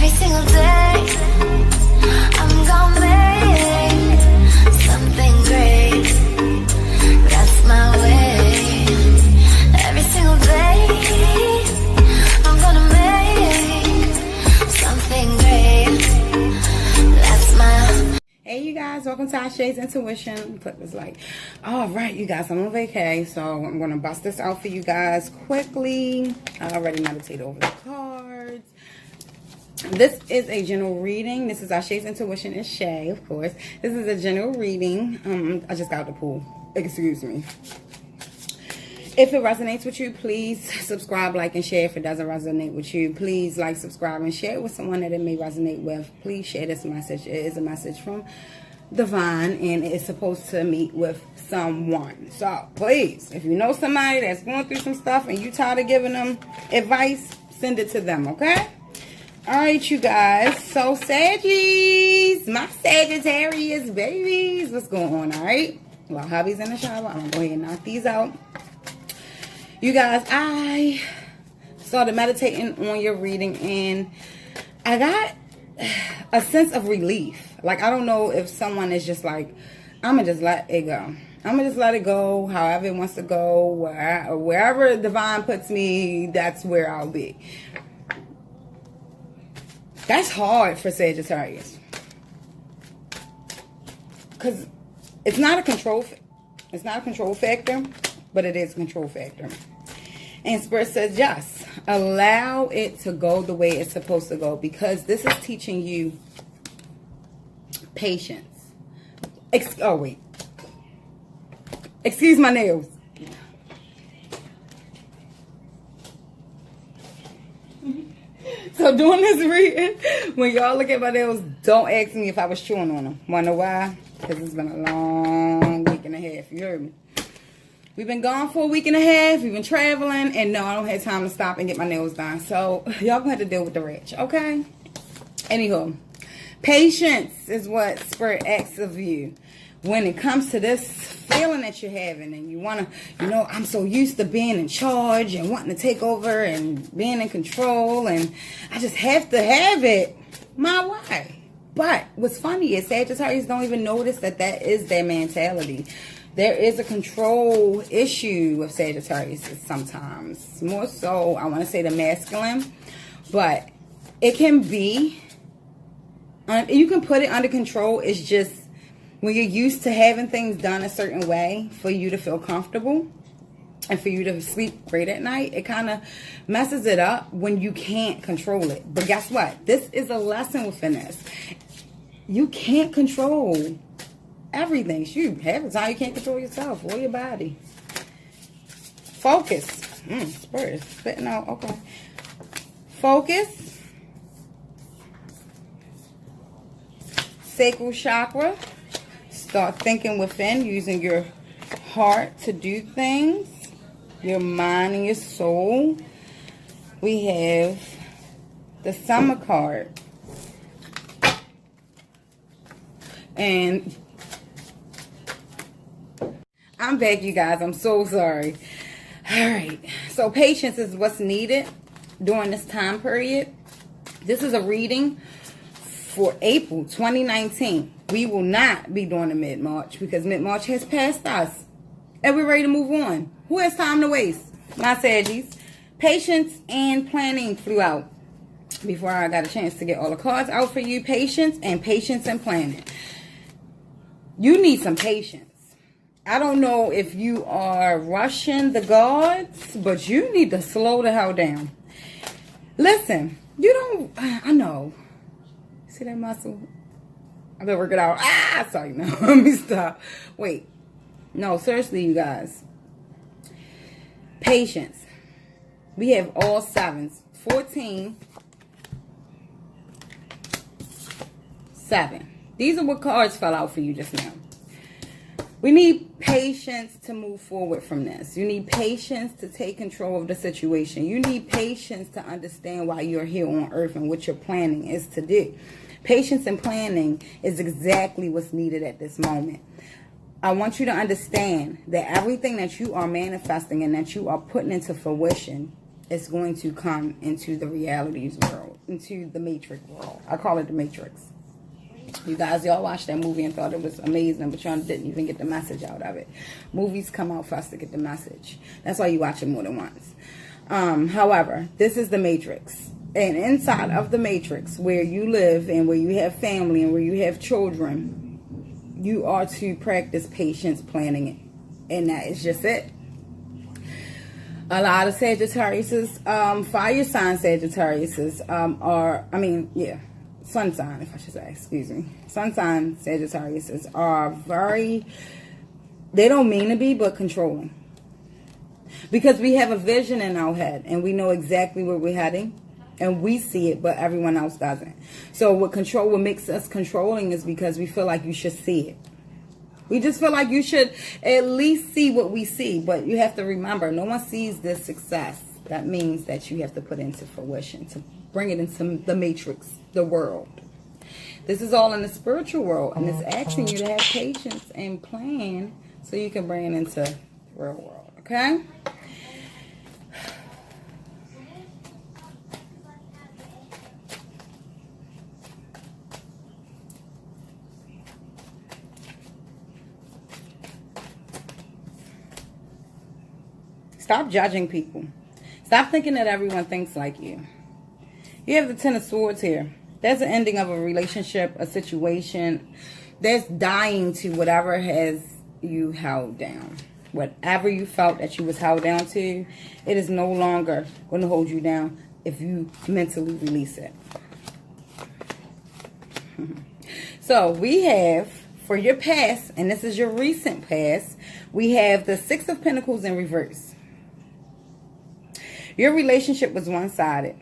Every single day I'm gonna make something great. That's my way. Every single day I'm gonna make something great. That's my... Hey you guys, welcome to ASHAI'S Intuition. Put this like, all right you guys, I'm on vacay, so I'm gonna bust this out for you guys quickly. I already meditated over the cards. This is a general reading. This is ASHAI'S Intuition and Shay, of course. This is a general reading. I just got out the pool. Excuse me. If it resonates with you, please subscribe, like, and share. If it doesn't resonate with you, please like, subscribe, and share it with someone that it may resonate with. Please share this message. It is a message from Divine, and it's supposed to meet with someone. So, please, if you know somebody that's going through some stuff and you tired of giving them advice, send it to them, okay? Alright, you guys. So, Saggies, my Sagittarius babies. What's going on, alright? Well, hubby's in the shower. I'm going to go ahead and knock these out. You guys, I started meditating on your reading, and I got a sense of relief. Like, I don't know if someone is just like, I'm going to just let it go. I'm going to just let it go however it wants to go. Wherever Divine puts me, that's where I'll be. That's hard for Sagittarius. Because it's not a control factor, but it is a control factor. And Spirit says, yes, allow it to go the way it's supposed to go, because this is teaching you patience. Oh, wait. Excuse my nails. So doing this reading, when y'all look at my nails, don't ask me if I was chewing on them. Wanna know why? Because it's been a long week and a half. You heard me. We've been gone for a week and a half. We've been traveling. And no, I don't have time to stop and get my nails done. So y'all gonna have to deal with the wretch, okay? Anywho, patience is what Spirit asks of you when it comes to this feeling that you're having. And you want to, I'm so used to being in charge and wanting to take over and being in control. And I just have to have it my way. But what's funny is Sagittarius don't even notice that that is their mentality. There is a control issue with Sagittarius sometimes. More so, I want to say the masculine. But it can be, you can put it under control. It's just when you're used to having things done a certain way for you to feel comfortable and for you to sleep great at night, it kind of messes it up when you can't control it. But guess what? This is a lesson within this. You can't control everything. Shoot, half the time you can't control yourself or your body. Focus. Spirit is spitting out. Okay. Focus. Sacral chakra. Start thinking within, using your heart to do things. Your mind and your soul. We have the Summer card. And I'm back, you guys. I'm so sorry. All right. So patience is what's needed during this time period. This is a reading for April 2019. We will not be doing the mid-March because mid-March has passed us. And we're ready to move on. Who has time to waste? My Saggies. Patience and planning flew out before I got a chance to get all the cards out for you. Patience and planning. You need some patience. I don't know if you are rushing the gods, but you need to slow the hell down. Listen, I know. See that muscle? I better work it out. Sorry, no. Let me stop. Wait. No, seriously, you guys. Patience. We have all sevens. 14. 7. These are what cards fell out for you just now. We need patience to move forward from this. You need patience to take control of the situation. You need patience to understand why you're here on earth and what your planning is to do. Patience and planning is exactly what's needed at this moment. I want you to understand that everything that you are manifesting and that you are putting into fruition it's going to come into the realities world, into the matrix world. I call it the matrix. You guys, y'all watched that movie and thought it was amazing, but y'all didn't even get the message out of it. Movies come out for us to get the message. That's why you watch it more than once. However, this is the matrix. And inside of the matrix, where you live and where you have family and where you have children, you are to practice patience, planning, and that is just it. A lot of Sagittariuses, fire sign Sagittariuses sun sign, if I should say, excuse me. Sun sign Sagittariuses are very, they don't mean to be, but controlling. Because we have a vision in our head and we know exactly where we're heading. And we see it, but everyone else doesn't. So what makes us controlling is because we feel like you should see it. We just feel like you should at least see what we see. But you have to remember, no one sees this success. That means that you have to put into fruition, to bring it into the matrix, the world. This is all in the spiritual world. And it's asking you to have patience and plan so you can bring it into the real world. Okay? Stop judging people. Stop thinking that everyone thinks like you. You have the Ten of Swords here. That's the ending of a relationship, a situation. That's dying to whatever has you held down. Whatever you felt that you was held down to, it is no longer going to hold you down if you mentally release it. So we have, for your past, and this is your recent past, we have the Six of Pentacles in reverse. Your relationship was one-sided.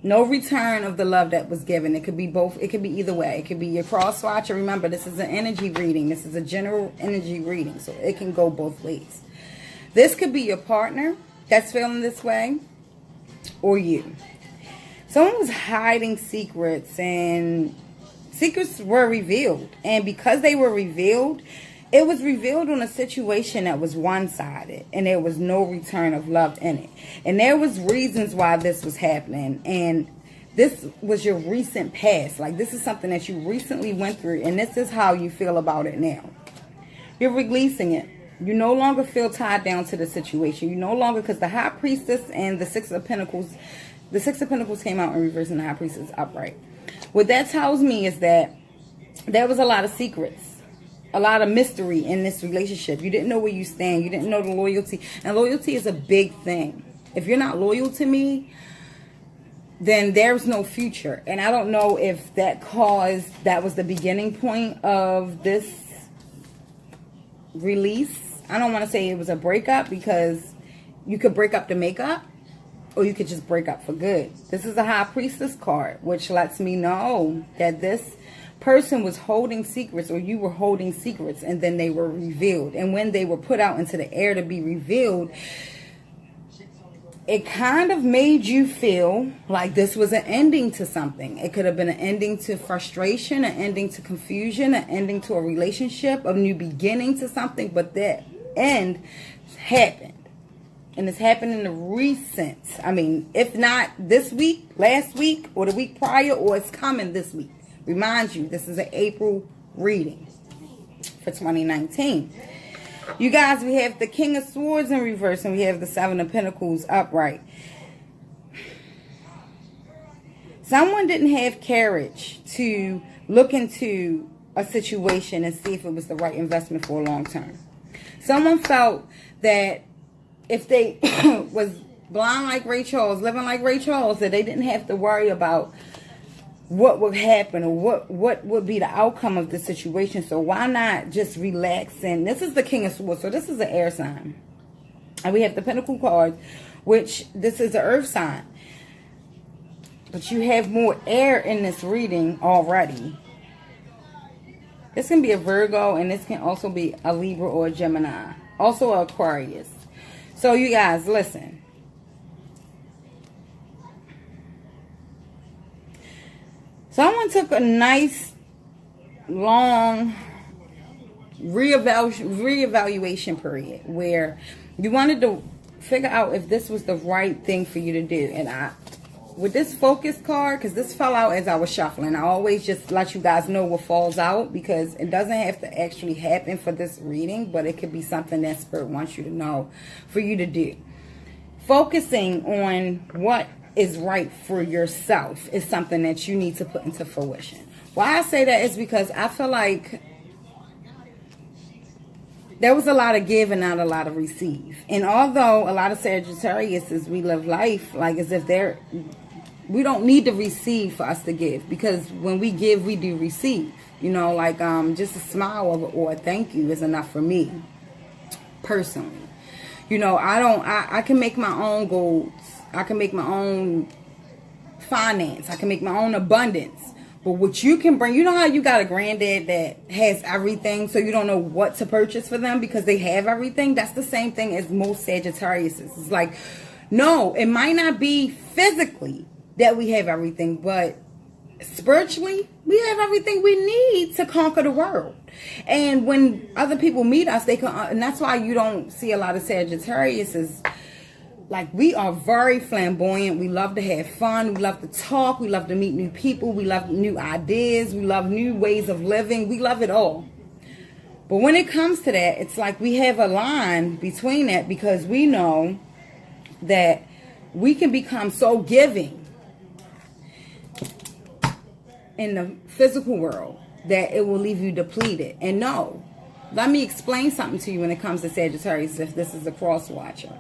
No return of the love that was given. It could be both. It could be either way. It could be your cross watch. And remember, this is an energy reading. This is a general energy reading. So it can go both ways. This could be your partner that's feeling this way, or you. Someone was hiding secrets, and secrets were revealed. And because they were revealed, it was revealed on a situation that was one-sided, and there was no return of love in it. And there was reasons why this was happening, and this was your recent past. Like, this is something that you recently went through, and this is how you feel about it now. You're releasing it. You no longer feel tied down to the situation. You no longer, because the High Priestess and the Six of Pentacles came out in reverse and the High Priestess upright. What that tells me is that there was a lot of secrets. A lot of mystery in this relationship. You didn't know where you stand. You didn't know the loyalty. And loyalty is a big thing. If you're not loyal to me, then there's no future. And I don't know if that was the beginning point of this release. I don't want to say it was a breakup, because you could break up to make up, or you could just break up for good. This is a High Priestess card, which lets me know that this person was holding secrets, or you were holding secrets, and then they were revealed. And when they were put out into the air to be revealed, it kind of made you feel like this was an ending to something. It could have been an ending to frustration, an ending to confusion, an ending to a relationship, a new beginning to something. But that end happened. And it's happened in the recent, if not this week, last week, or the week prior, or it's coming this week. Remind you, this is an April reading for 2019. You guys, we have the King of Swords in reverse, and we have the Seven of Pentacles upright. Someone didn't have courage to look into a situation and see if it was the right investment for a long term. Someone felt that if they was blind like Ray Charles, living like Ray Charles, that they didn't have to worry about what would happen, or what would be the outcome of the situation. So why not just relax? And this is the King of Swords, so this is an air sign. And we have the Pentacle card, which this is an earth sign. But you have more air in this reading already. This can be a Virgo, and this can also be a Libra or a Gemini. Also an Aquarius. So you guys, listen. Someone took a nice, long reevaluation period where you wanted to figure out if this was the right thing for you to do. And with this focus card, because this fell out as I was shuffling, I always just let you guys know what falls out, because it doesn't have to actually happen for this reading, but it could be something that Spirit wants you to know for you to do. Focusing on what is right for yourself is something that you need to put into fruition. Why I say that is because I feel like there was a lot of give and not a lot of receive. And although a lot of Sagittariuses, we live life like as if we don't need to receive for us to give, because when we give, we do receive. You know, like just a smile or a thank you is enough for me, personally. You know, I can make my own goals. I can make my own finance. I can make my own abundance. But what you can bring, you know how you got a granddad that has everything, so you don't know what to purchase for them because they have everything? That's the same thing as most Sagittariuses. It's like, no, it might not be physically that we have everything, but spiritually, we have everything we need to conquer the world. And when other people meet us, they can, and that's why you don't see a lot of Sagittariuses. Like, we are very flamboyant. We love to have fun. We love to talk. We love to meet new people. We love new ideas. We love new ways of living. We love it all. But when it comes to that, it's like we have a line between that, because we know that we can become so giving in the physical world that it will leave you depleted. And no, let me explain something to you when it comes to Sagittarius, if this is a cross watcher.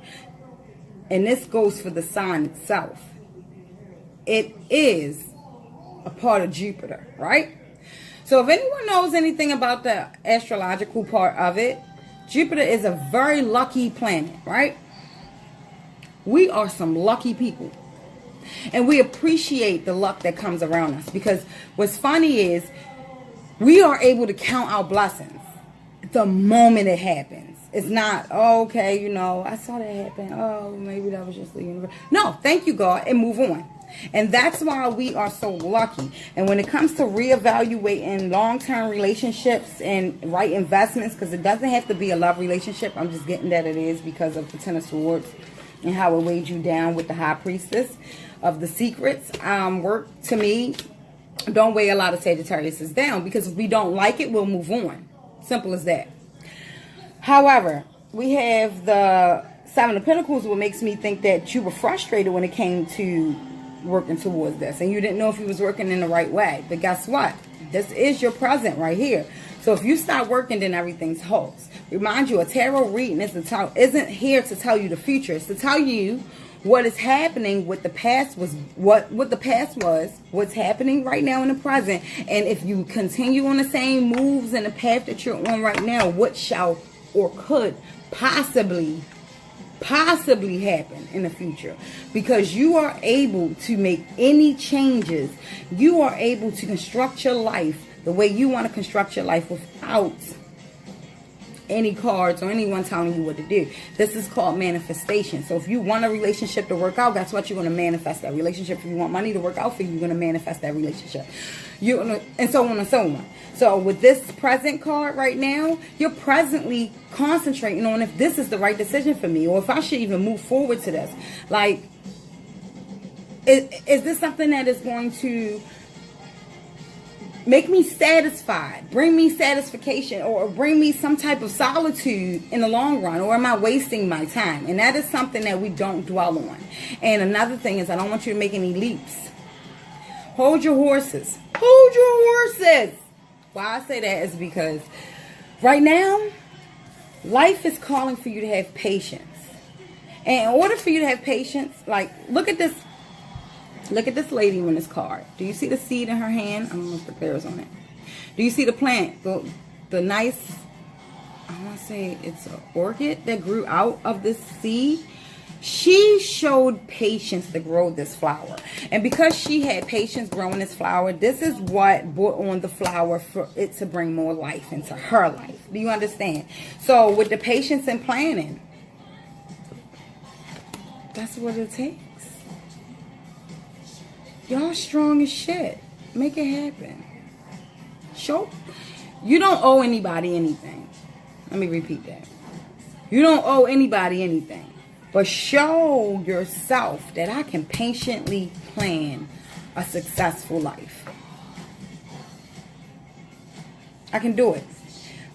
And this goes for the sign itself. It is a part of Jupiter, right? So if anyone knows anything about the astrological part of it, Jupiter is a very lucky planet, right? We are some lucky people. And we appreciate the luck that comes around us, because what's funny is we are able to count our blessings the moment it happens. It's not, oh, okay, you know, I saw that happen. Oh, maybe that was just the universe. No, thank you, God, and move on. And that's why we are so lucky. And when it comes to reevaluating long-term relationships and right investments, because it doesn't have to be a love relationship. I'm just getting that it is because of the Ten of Swords and how it weighed you down with the High Priestess of the Secrets. Work, to me, don't weigh a lot of Sagittarius down, because if we don't like it, we'll move on. Simple as that. However, we have the Seven of Pentacles, what makes me think that you were frustrated when it came to working towards this, and you didn't know if you was working in the right way. But guess what? This is your present right here. So if you start working, then everything's halts. Remind you, a tarot reading isn't here to tell you the future. It's to tell you what is happening, what the past was, what the past was, what's happening right now in the present, and if you continue on the same moves and the path that you're on right now, what shall or could possibly happen in the future. Because you are able to make any changes. You are able to construct your life the way you want to construct your life without any cards or anyone telling you what to do. This is called manifestation. So if you want a relationship to work out, that's what you're going to manifest that relationship. If you want money to work out for you, you're going to manifest that relationship. And so on and so on. So with this present card right now, you're presently concentrating on if this is the right decision for me, or if I should even move forward to this. Like, is this something that is going to make me satisfied, bring me satisfaction, or bring me some type of solitude in the long run? Or am I wasting my time? And that is something that we don't dwell on. And another thing is, I don't want you to make any leaps. Hold your horses. Hold your horses. Why I say that is because right now, life is calling for you to have patience. And in order for you to have patience, like, look at this. Look at this lady on this card. Do you see the seed in her hand? I don't know if the bear's on it. Do you see the plant? The nice, I want to say it's an orchid that grew out of this seed. She showed patience to grow this flower. And because she had patience growing this flower, this is what brought on the flower for it to bring more life into her life. Do you understand? So with the patience and planning, that's what it takes. Y'all strong as shit. Make it happen. You don't owe anybody anything. Let me repeat that. You don't owe anybody anything. but show yourself that I can patiently plan a successful life. I can do it.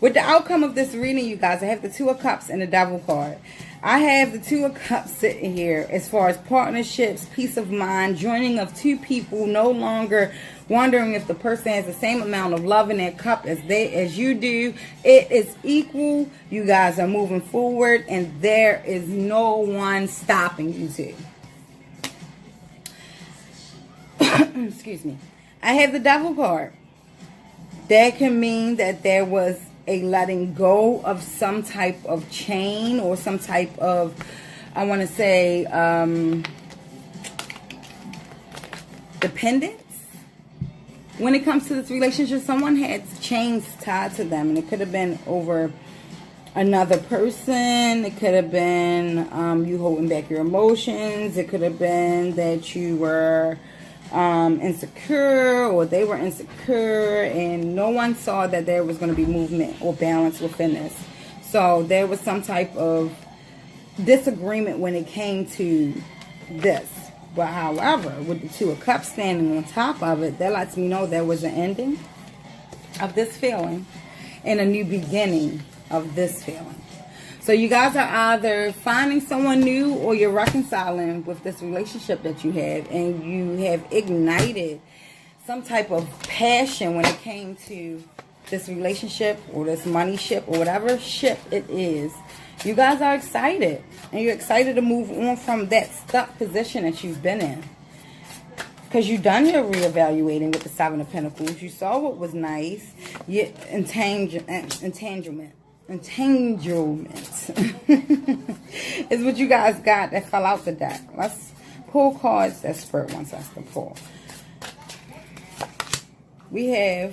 With the outcome of this reading, you guys, I have the Two of Cups and the Devil card. I have the Two of Cups sitting here as far as partnerships, peace of mind, joining of two people, no longer wondering if the person has the same amount of love in their cup as you do. It is equal. You guys are moving forward, and there is no one stopping you two. Excuse me. I have the Devil card. That can mean that there was a letting go of some type of chain or some type of, I want to say, dependence. When it comes to this relationship, someone had chains tied to them, and it could have been over another person. It could have been you holding back your emotions. It could have been that you were insecure, or they were insecure, and no one saw that there was going to be movement or balance within this. So there was some type of disagreement when it came to this. But however, with the Two of Cups standing on top of it, that lets me know there was an ending of this feeling and a new beginning of this feeling. So you guys are either finding someone new, or you're reconciling with this relationship that you have, and you have ignited some type of passion when it came to this relationship or this money ship or whatever ship it is. You guys are excited, and you're excited to move on from that stuck position that you've been in. Because you've done your reevaluating with the Seven of Pentacles. You saw what was nice, yet entanglement is what you guys got that fell out the deck. Let's pull cards that Spirit wants us to pull. We have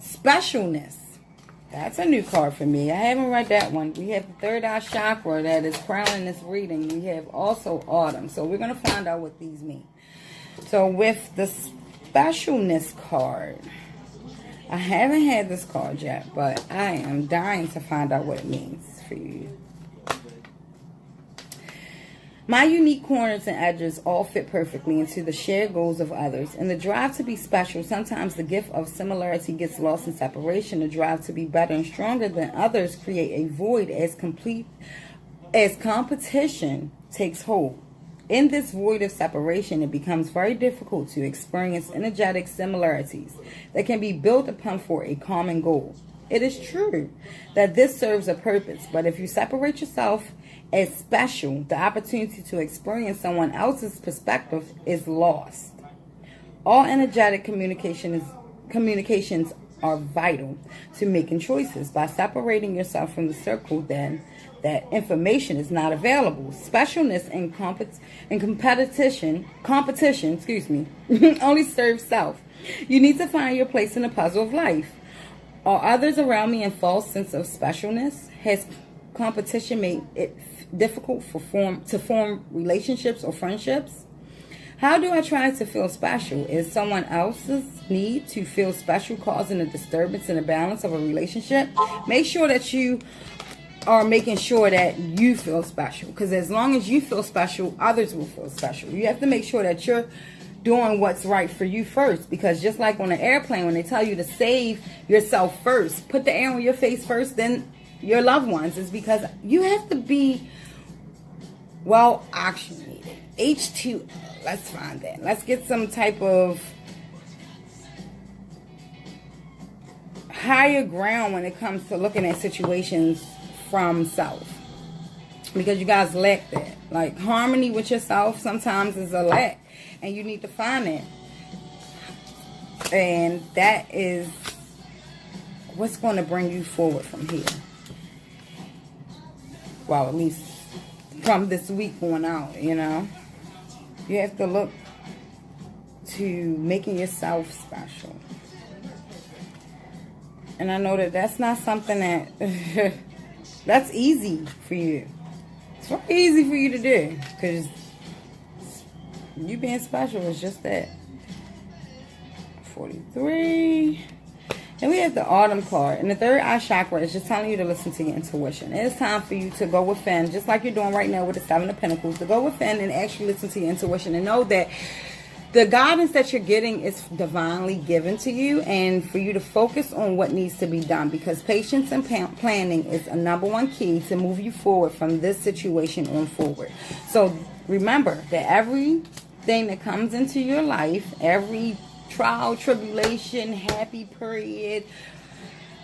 specialness. That's a new card for me. I haven't read that one. We have the third eye chakra that is crowning this reading. We have also autumn. So we're going to find out what these mean. So with the specialness card, I haven't had this card yet, but I am dying to find out what it means for you. My unique corners and edges all fit perfectly into the shared goals of others. In the drive to be special, sometimes the gift of similarity gets lost in separation. The drive to be better and stronger than others create a void as competition takes hold. In this void of separation, it becomes very difficult to experience energetic similarities that can be built upon for a common goal. It is true that this serves a purpose, but if you separate yourself as special, the opportunity to experience someone else's perspective is lost. All energetic communications are vital to making choices. By separating yourself from the circle, then that information is not available. Specialness and competition, only serves self. You need to find your place in the puzzle of life. Are others around me in false sense of specialness? Has competition made it difficult to form relationships or friendships? How do I try to feel special? Is someone else's need to feel special causing a disturbance in the balance of a relationship? Make sure that you are making sure that you feel special. Because as long as you feel special, others will feel special. You have to make sure that you're doing what's right for you first. Because just like on an airplane, when they tell you to save yourself first, put the air on your face first, then your loved ones, is because you have to be well oxygenated. H2O. Let's find that. Let's get some type of higher ground when it comes to looking at situations from self. Because you guys lack that. Like harmony with yourself sometimes is a lack. And you need to find it. And that is what's going to bring you forward from here. Well, at least from this week going out, you know. You have to look to making yourself special. And I know that that's not something that that's easy for you. It's very easy for you to do. Because you being special is just that. 43. Then we have the autumn card. And the third eye chakra is just telling you to listen to your intuition. It's time for you to go within, just like you're doing right now with the Seven of Pentacles, to go within and actually listen to your intuition and know that the guidance that you're getting is divinely given to you, and for you to focus on what needs to be done, because patience and planning is a #1 key to move you forward from this situation on forward. So remember that everything that comes into your life, every trial, tribulation, happy period,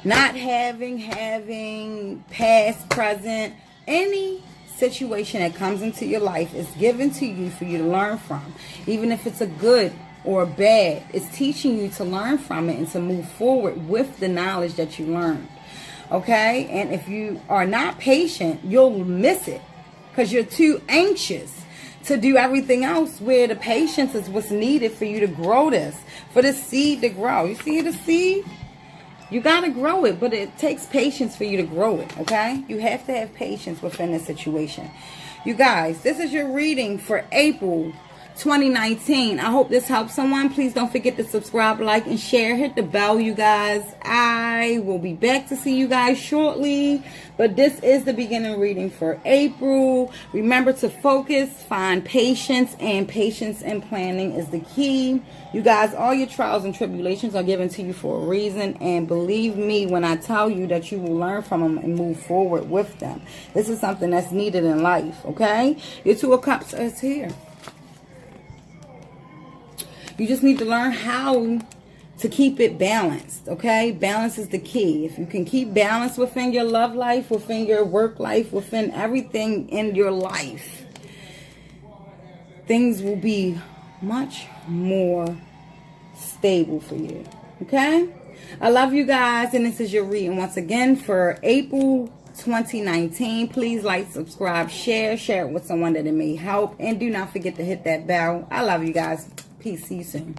not having, past, present, any situation that comes into your life is given to you for you to learn from. Even if it's a good or a bad, it's teaching you to learn from it and to move forward with the knowledge that you learned. Okay? And if you are not patient, you'll miss it because you're too anxious to do everything else, where the patience is what's needed for you to grow this, for the seed to grow. You see the seed? You got to grow it, but it takes patience for you to grow it, okay? You have to have patience within the situation. You guys, this is your reading for April 2019. I hope this helps someone. Please don't forget to subscribe, like, and share. Hit the bell, you guys. I will be back to see you guys shortly. But this is the beginning reading for April. Remember to focus, find patience, and patience and planning is the key. You guys, all your trials and tribulations are given to you for a reason. And believe me when I tell you that you will learn from them and move forward with them. This is something that's needed in life, okay? Your Two of Cups is here. You just need to learn how to keep it balanced, okay? Balance is the key. If you can keep balance within your love life, within your work life, within everything in your life, things will be much more stable for you, okay? I love you guys, and this is your reading once again for April 2019. Please like, subscribe, share it with someone that it may help, and do not forget to hit that bell. I love you guys. Peace. See you soon.